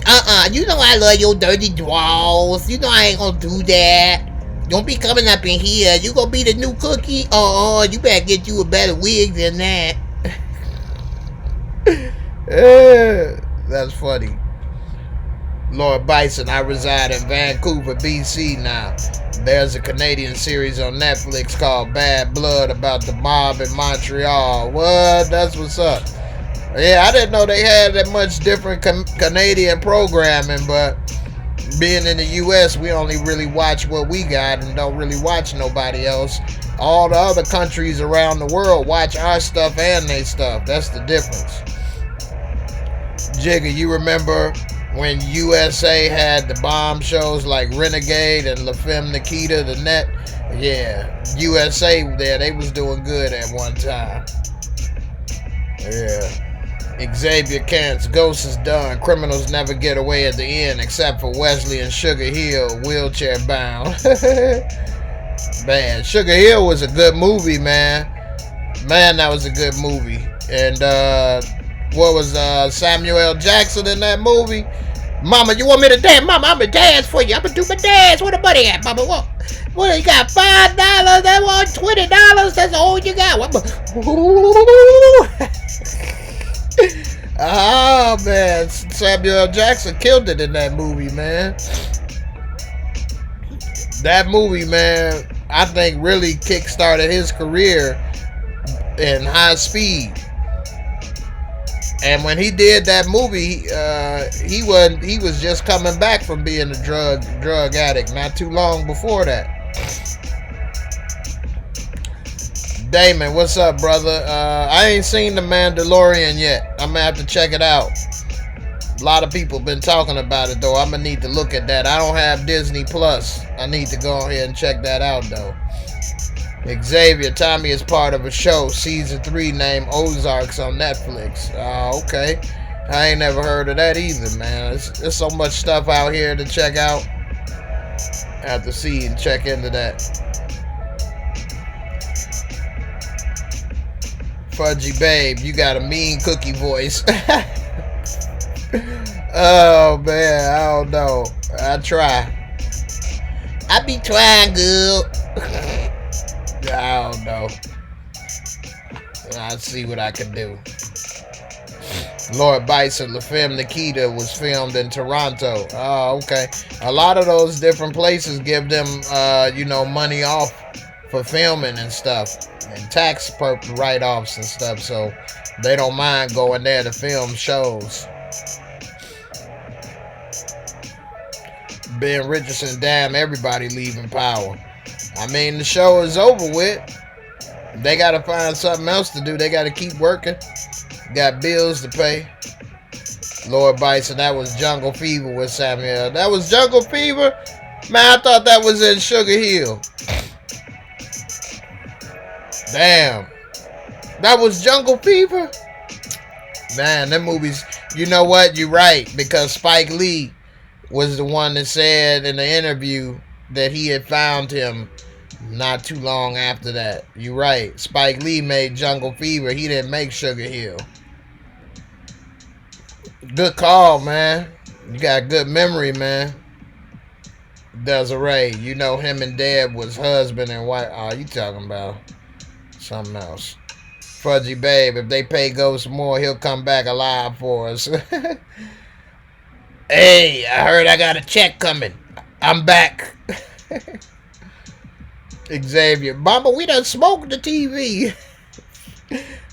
you know I love your dirty draws. You know I ain't gonna do that. Don't be coming up in here. You gonna be the new Cookie? You better get you a better wig than that. That's funny. Lord Bison, I reside in Vancouver, BC now. There's a Canadian series on Netflix called Bad Blood about the mob in Montreal. What? That's what's up. Yeah, I didn't know they had that much different Canadian programming, but being in the U.S., we only really watch what we got and don't really watch nobody else. All the other countries around the world watch our stuff and their stuff. That's the difference. Jigga, you remember when USA had the bomb shows like Renegade and La Femme Nikita, the Net? Yeah, USA there, they was doing good at one time. Yeah. Xavier Kent's Ghost is done. Criminals never get away at the end except for Wesley and Sugar Hill, wheelchair bound. Man, Sugar Hill was a good movie, man. Man, that was a good movie. And what was Samuel L. Jackson in that movie? Mama, you want me to dance? Mama, I'm gonna dance for you. I'm gonna do my dance. Where the money at, Mama? What you got? $5? That was $20. That's all you got. Oh man, Samuel L. Jackson killed it in that movie, man. That movie, man, I think really kick-started his career in high speed. And when he did that movie, he was just coming back from being a drug addict not too long before that. Damon, what's up, brother? I ain't seen The Mandalorian yet. I'm gonna have to check it out. A lot of people been talking about it, though. I'm gonna need to look at that. I don't have Disney Plus. I need to go ahead and check that out, though. Xavier, Tommy is part of a show, season 3, named Ozarks on Netflix. Okay. I ain't never heard of that either, man. There's so much stuff out here to check out. I have to see and check into that. Fudgy Babe, you got a mean cookie voice. Oh, man, I don't know. I try. I be trying good. I don't know. I'll see what I can do. Lord Bison, La Femme Nikita was filmed in Toronto. Oh, okay. A lot of those different places give them, money off for filming and stuff, and tax write-offs and stuff, so they don't mind going there to film shows. Ben Richardson, damn, everybody leaving power. I mean, the show is over with. They got to find something else to do. They got to keep working. Got bills to pay. Lord Bison, that was Jungle Fever with Samuel. That was Jungle Fever? Man, I thought that was in Sugar Hill. Damn. That was Jungle Fever? Man, them movies, you know what? You're right, because Spike Lee was the one that said in the interview that he had found him not too long after that. You're right. Spike Lee made Jungle Fever. He didn't make Sugar Hill. Good call, man. You got good memory, man. Desiree, you know him and Deb was husband and wife. Oh, you talking about something else. Fudgy Babe, if they pay Ghost more, he'll come back alive for us. Hey, I heard I got a check coming. I'm back. Xavier, Mama, we done smoked the TV.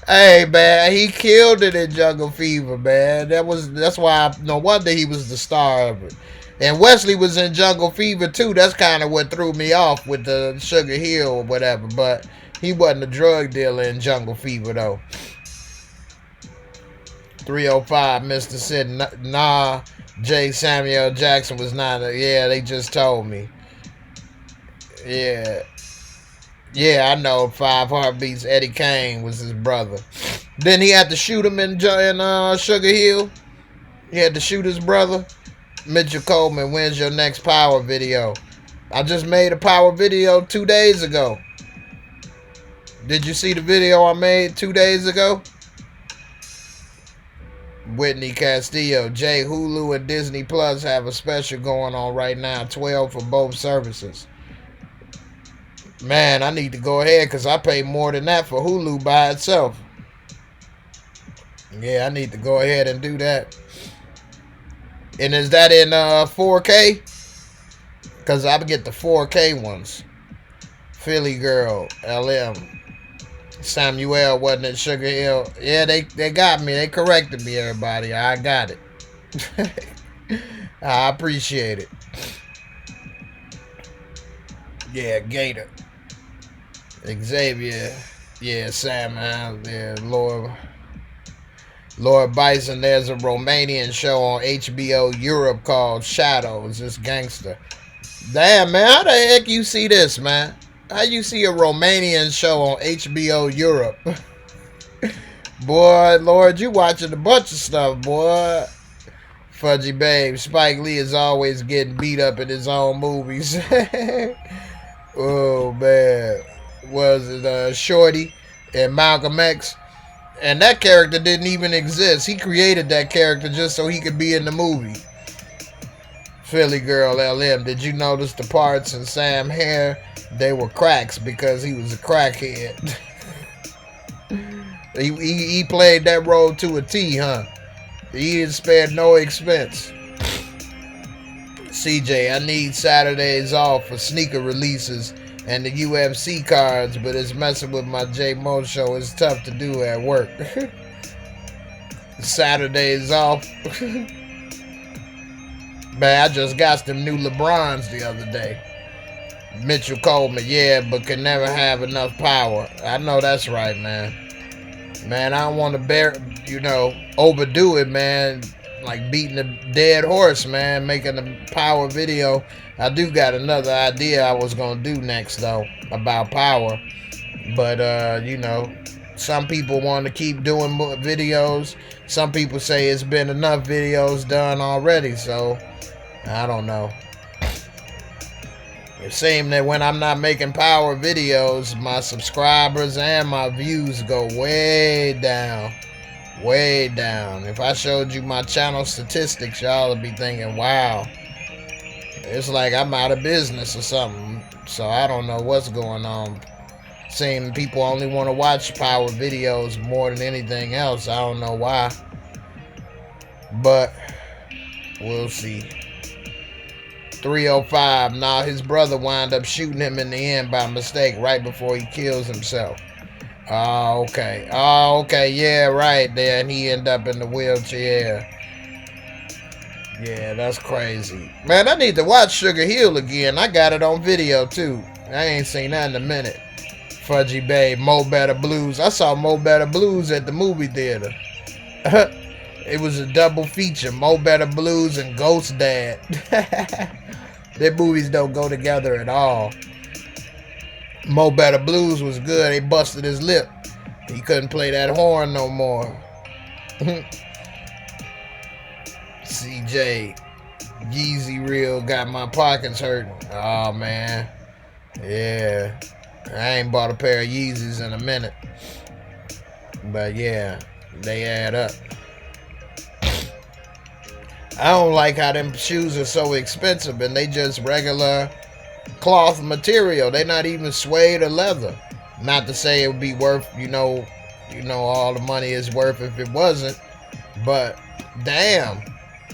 Hey, man, he killed it in Jungle Fever, man. That's why no wonder he was the star of it. And Wesley was in Jungle Fever too. That's kind of what threw me off with the Sugar Hill or whatever. But he wasn't a drug dealer in Jungle Fever though. 305, Mr. Sid. Nah, J. Samuel Jackson was not. Yeah, they just told me. Yeah. Yeah, I know. 5 Heartbeats. Eddie Kane was his brother. Then he had to shoot him in Sugar Hill. He had to shoot his brother. Mitchell Coleman, when's your next power video? I just made a power video 2 days ago. Did you see the video I made 2 days ago? Whitney Castillo, Jay, Hulu and Disney Plus have a special going on right now. 12 for both services. Man, I need to go ahead because I pay more than that for Hulu by itself. Yeah, I need to go ahead and do that. And is that in 4K? Because I get the 4K ones. Philly Girl, LM. Samuel wasn't at Sugar Hill. Yeah, they got me. They corrected me, everybody. I got it. I appreciate it. Yeah, Gator. Xavier. Yeah, Sam. Yeah, Lord Bison. There's a Romanian show on HBO Europe called Shadows. It's gangster. Damn, man. How the heck you see this, man? How you see a Romanian show on HBO Europe? Boy, Lord, you watching a bunch of stuff, boy. Fudgy Babe. Spike Lee is always getting beat up in his own movies. Oh, man. Was it Shorty and Malcolm X? And that character didn't even exist. He created that character just so he could be in the movie. Philly Girl LM. Did you notice the parts in Sam hair? They were cracks because he was a crackhead. he played that role to a T, huh? He didn't spare no expense. CJ, I need Saturdays off for sneaker releases and the UFC cards, but it's messing with my J-Mo show. It's tough to do at work. Saturdays off. Man, I just got them new LeBrons the other day. Mitchell Coleman, yeah, but can never have enough power. I know that's right, man. Man, I don't want to overdo it, man. Like beating a dead horse, man. Making a power video. I do got another idea I was going to do next, though, about power. But, some people want to keep doing more videos. Some people say it's been enough videos done already, so I don't know. It seems that when I'm not making power videos, my subscribers and my views go way down. Way down. If I showed you my channel statistics, y'all would be thinking, wow, it's like I'm out of business or something. So I don't know what's going on. Seeing people only want to watch power videos more than anything else. I don't know why. But we'll see. 305. Nah, his brother wound up shooting him in the end by mistake right before he kills himself. Oh, okay. Oh, okay. Yeah, right there. And he ended up in the wheelchair. Yeah, that's crazy. Man, I need to watch Sugar Hill again. I got it on video, too. I ain't seen that in a minute. Fudgy Babe, Mo Better Blues. I saw Mo Better Blues at the movie theater. It was a double feature. Mo Better Blues and Ghost Dad. Their movies don't go together at all. Mo Better Blues was good. They busted his lip. He couldn't play that horn no more. CJ, Yeezy Real got my pockets hurting. Oh, man. Yeah. I ain't bought a pair of Yeezys in a minute. But, yeah, they add up. I don't like how them shoes are so expensive and they just regular cloth material. They're not even suede or leather. Not to say it would be worth, all the money is worth if it wasn't. But damn,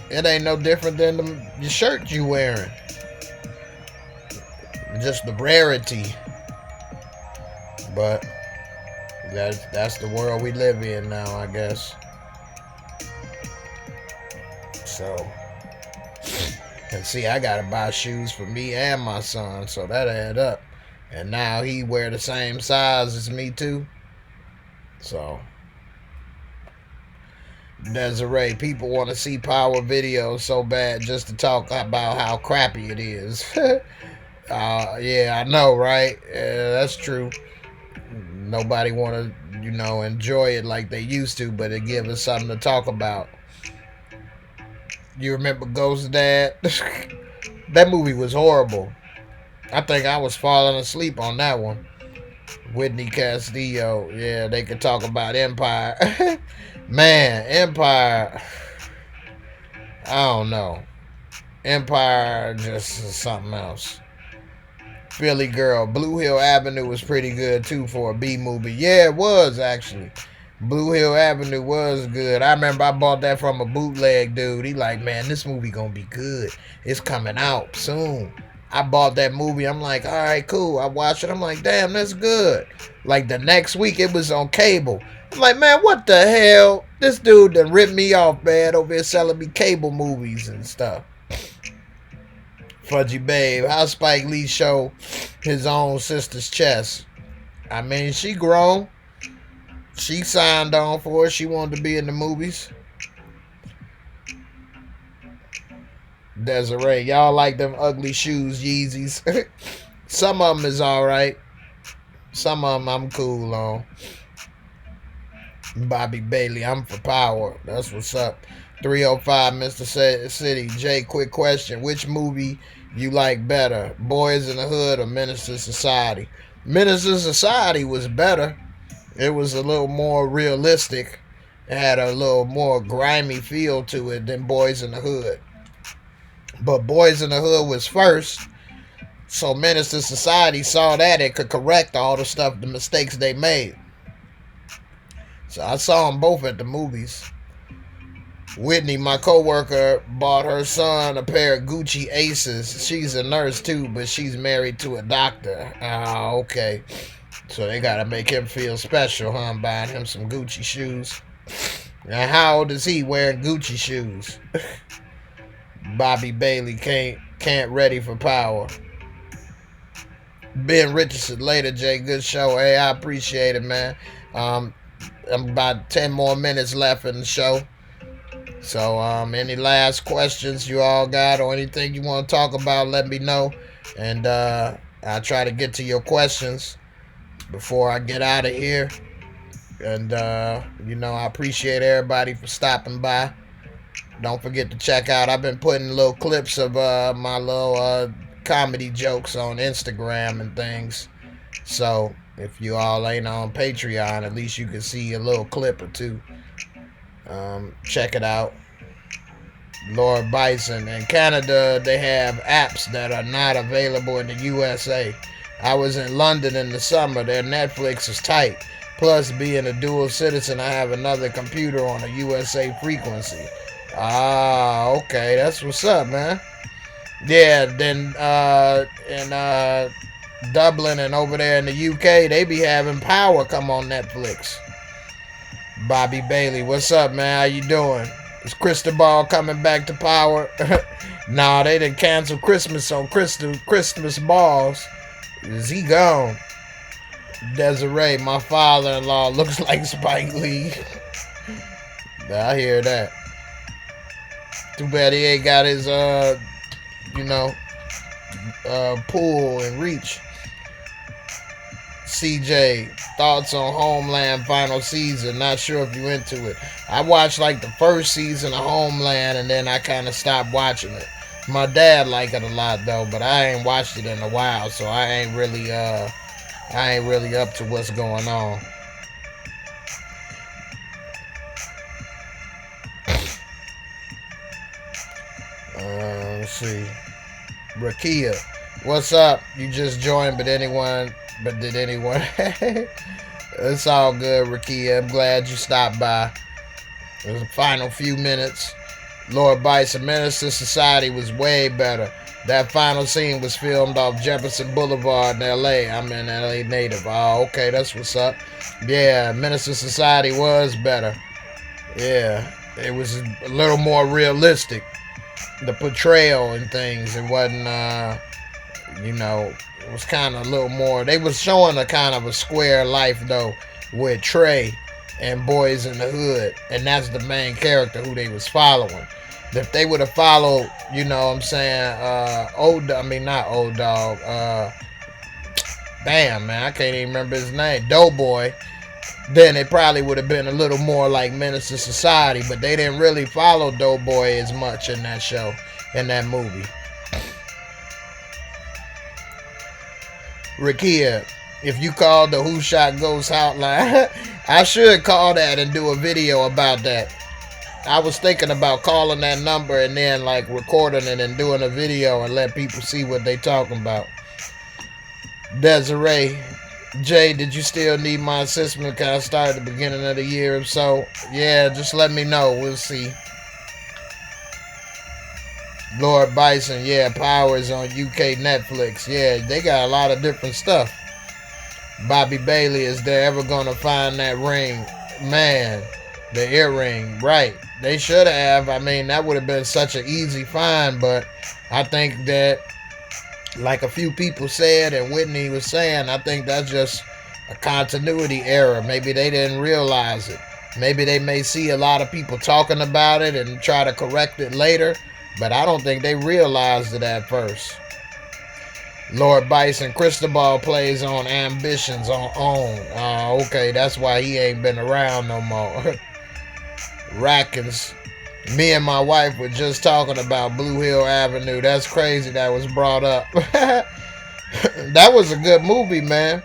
it ain't no different than the shirt you wearing. Just the rarity. But that's the world we live in now, I guess. So And see, I gotta buy shoes for me and my son, so that add up. And now he wear the same size as me too. So Desiree, people want to see power videos so bad just to talk about how crappy it is. Yeah, I know, right? Yeah, that's true. Nobody want to, enjoy it like they used to, but it gives us something to talk about. You remember Ghost Dad? That movie was horrible. I think I was falling asleep on that one. Whitney Castillo. Yeah, they could talk about Empire. Man, Empire. I don't know. Empire just is something else. Philly Girl. Blue Hill Avenue was pretty good too for a B movie. Yeah, it was actually. Blue Hill Avenue was good. I remember I bought that from a bootleg dude. He like, man, this movie gonna be good. It's coming out soon. I bought that movie. I'm like, all right, cool. I watched it. I'm like, damn, that's good. Like the next week, it was on cable. I'm like, man, what the hell? This dude done ripped me off, man, over here selling me cable movies and stuff. Fudgy Babe, how Spike Lee show his own sister's chest. I mean, she grown. She signed on for it. She wanted to be in the movies. Desiree, y'all like them ugly shoes, Yeezys. Some of them is alright. Some of them I'm cool on. Bobby Bailey, I'm for power. That's what's up. 305 Mr. City. Jay, quick question. Which movie you like better? Boys in the Hood or Menace to Society? Menace to Society was better. It was a little more realistic. It had a little more grimy feel to it than Boys in the Hood. But Boys in the Hood was first. So Menace to Society saw that it could correct all the stuff, the mistakes they made. So I saw them both at the movies. Whitney, my coworker, bought her son a pair of Gucci Aces. She's a nurse too, but she's married to a doctor. Ah, okay. So they gotta make him feel special, huh? Buying him some Gucci shoes. Now, how old is he wearing Gucci shoes? Bobby Bailey can't ready for power. Ben Richardson later, Jay. Good show. Hey, I appreciate it, man. I'm about 10 more minutes left in the show. So, any last questions you all got or anything you want to talk about, let me know. And I'll try to get to your questions before I get out of here. And, I appreciate everybody for stopping by. Don't forget to check out, I've been putting little clips of my little comedy jokes on Instagram and things. So, if you all ain't on Patreon, at least you can see a little clip or two. Check it out. Lord Bison. In Canada, they have apps that are not available in the USA. I was in London in the summer. Their Netflix is tight. Plus, being a dual citizen, I have another computer on a USA frequency. Ah, okay. That's what's up, man. Yeah, then in Dublin and over there in the UK, they be having Power come on Netflix. Bobby Bailey, what's up, man? How you doing? Is Cristobal coming back to Power? Nah, they done canceled Christmas on Christmas balls. Is he gone? Desiree, my father-in-law looks like Spike Lee. I hear that. Too bad he ain't got his, pull and reach. CJ, thoughts on Homeland final season? Not sure if you into it. I watched like the first season of Homeland and then I kind of stopped watching it. My dad liked it a lot though, but I ain't watched it in a while, so I ain't really up to what's going on. Let's see. Rakia, what's up? You just joined, but did anyone? It's all good, Rakia. I'm glad you stopped by. It was the final few minutes. Lord Bison, Menace to Society was way better. That final scene was filmed off Jefferson Boulevard in L.A. I'm an L.A. native. Oh, okay, that's what's up. Yeah, Menace to Society was better. Yeah, it was a little more realistic. the portrayal and things. It wasn't, you know, it was kind of a little more. They was showing a kind of a square life though, with Trey and Boys in the Hood, and that's the main character who they was following. If they would have followed, you know what I'm saying, not Old Dog, damn man, I can't even remember his name, Doughboy, then it probably would have been a little more like Menace to Society, but they didn't really follow Doughboy as much in that show, in that movie. Rakia, if you call the Who Shot Ghost hotline, I should call that and do a video about that. I was thinking about calling that number and then like recording it and doing a video and let people see what they talking about. Desiree, Jay, did you still need my assessment? Can I start at the beginning of the year or so? Yeah, just let me know. We'll see. Lord Bison, yeah, Powers on UK Netflix. Yeah, they got a lot of different stuff. Bobby Bailey, is there ever gonna find that ring? Man, the earring, right. They should have. I mean, that would have been such an easy find, but I think that, like a few people said and Whitney was saying, I think that's just a continuity error. Maybe they didn't realize it. Maybe they may see a lot of people talking about it and try to correct it later, but I don't think they realized it at first. Lord Bison, Cristobal plays on Ambitions on OWN. Okay, that's why he ain't been around no more. Rackins, me and my wife were just talking about Blue Hill Avenue. That's crazy that was brought up. That was a good movie, man.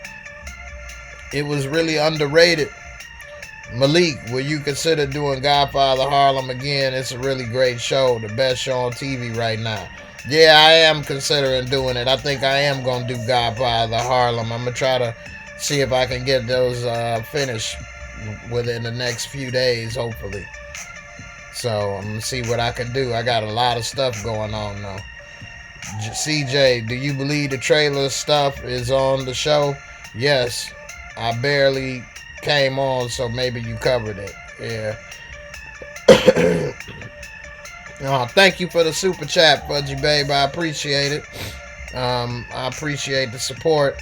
It was really underrated. Malik, will you consider doing Godfather Harlem again? It's a really great show. The best show on TV right now. Yeah, I am considering doing it. I think I am going to do Godfather Harlem. I'm going to try to see if I can get those finished within the next few days, hopefully. So I'm going to see what I can do. I got a lot of stuff going on now. CJ, do you believe the trailer stuff is on the show? Yes. I barely came on, so maybe you covered it. Yeah. Thank you for the super chat, Fudgy Babe. I appreciate it. I appreciate the support.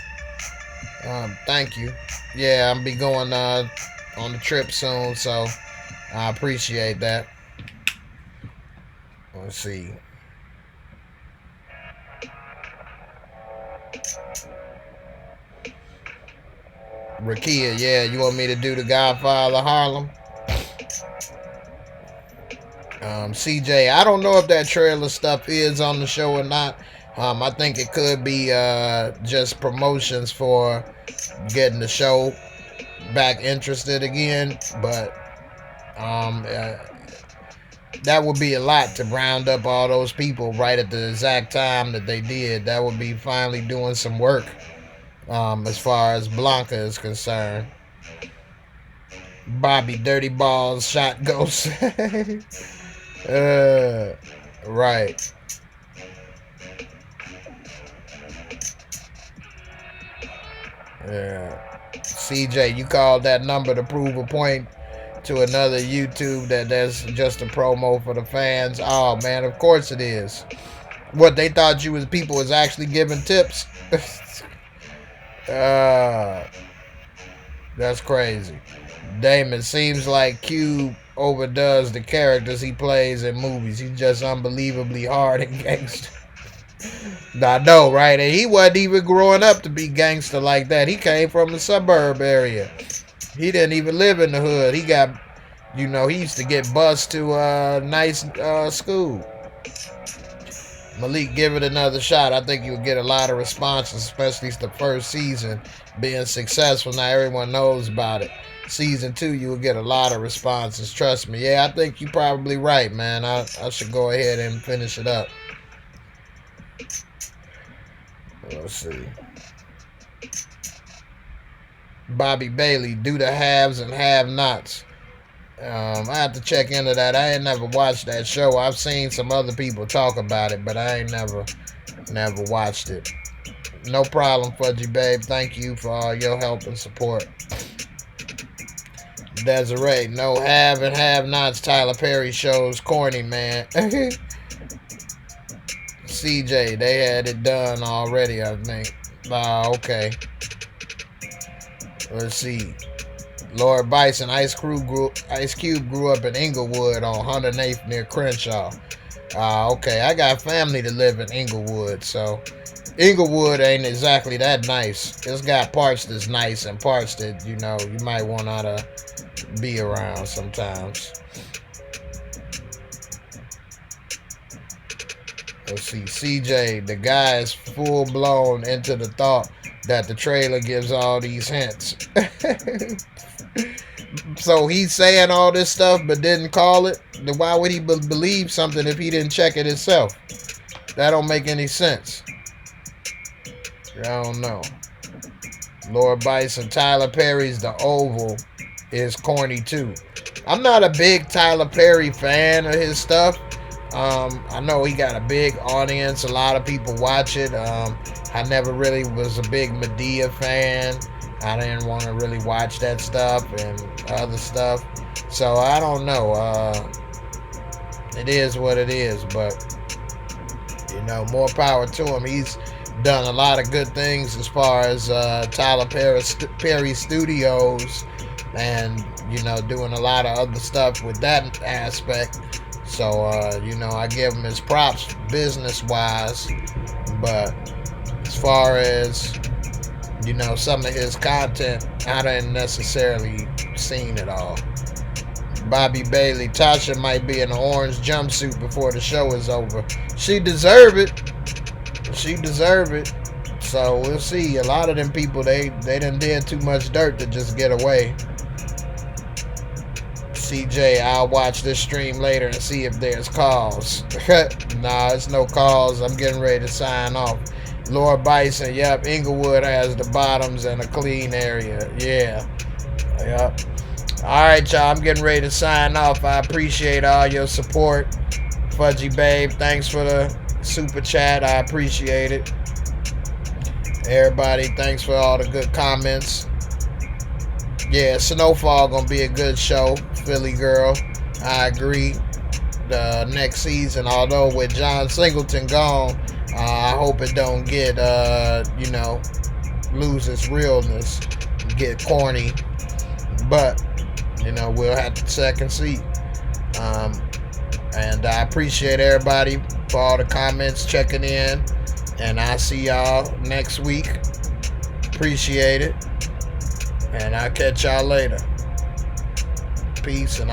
Thank you. Yeah, I'll be going on the trip soon, so I appreciate that. Let's see. Rakia, yeah, you want me to do the Godfather Harlem? CJ, I don't know if that trailer stuff is on the show or not. I think it could be just promotions for getting the show back interested again, but that would be a lot to round up all those people right at the exact time that they did. That would be finally doing some work as far as Blanca is concerned. Bobby Dirty Balls shot Ghost. Right. Yeah. CJ, you called that number to prove a point to another YouTube that's just a promo for the fans. Oh man, of course it is. What, they thought people was actually giving tips? That's crazy. Damon, seems like Cube overdoes the characters he plays in movies. He's just unbelievably hard and gangster. I know, right? And he wasn't even growing up to be gangster like that. He came from a suburb area. He didn't even live in the hood. He got, he used to get bused to a nice school. Malik, give it another shot. I think you'll get a lot of responses, especially the first season being successful. Now everyone knows about it. Season 2, you will get a lot of responses. Trust me. Yeah, I think you're probably right, man. I should go ahead and finish it up. Let's see. Bobby Bailey, do the haves and have-nots. I have to check into that. I ain't never watched that show. I've seen some other people talk about it, but I ain't never watched it. No problem, Fudgy Babe. Thank you for all your help and support. Desiree, no have and have-nots. Tyler Perry shows corny, man. CJ, they had it done already, I think. Okay. Let's see. Lord Bison, Ice Cube grew up in Inglewood on 108th near Crenshaw. Okay, I got family that live in Inglewood, so Inglewood ain't exactly that nice. It's got parts that's nice and parts that, you know, you might want to be around sometimes. Let's see, CJ, the guy is full blown into the thought that the trailer gives all these hints. So he's saying all this stuff but didn't call it. Then why would he believe something if he didn't check it himself? That don't make any sense. I don't know. Lord Bison, Tyler Perry's The Oval is corny too. I'm not a big Tyler Perry fan of his stuff. I know he got a big audience. A lot of people watch it. I never really was a big Medea fan. I didn't want to really watch that stuff and other stuff. So I don't know. It is what it is. But, you know, more power to him. He's done a lot of good things as far as Tyler Perry Studios and, you know, doing a lot of other stuff with that aspect. So, you know, I give him his props business-wise. But as far as, you know, some of his content, I didn't necessarily seen it all. Bobby Bailey, Tasha might be in an orange jumpsuit before the show is over. She deserve it. She deserve it. So we'll see. A lot of them people, they done did too much dirt to just get away. CJ, I'll watch this stream later and see if there's calls. Nah, it's no calls. I'm getting ready to sign off. Lord Bison, yep, Inglewood has the bottoms and a clean area. Yeah. Yep. Alright, y'all, I'm getting ready to sign off. I appreciate all your support. Fudgy Babe, thanks for the super chat. I appreciate it. Everybody, thanks for all the good comments. Yeah, Snowfall gonna be a good show. Philly Girl, I agree. The next season, although with John Singleton gone, I hope it don't get, you know, lose its realness, get corny. But, you know, we'll have to check and see. And I appreciate everybody for all the comments, checking in. And I'll see y'all next week. Appreciate it. And I'll catch y'all later. Peace. And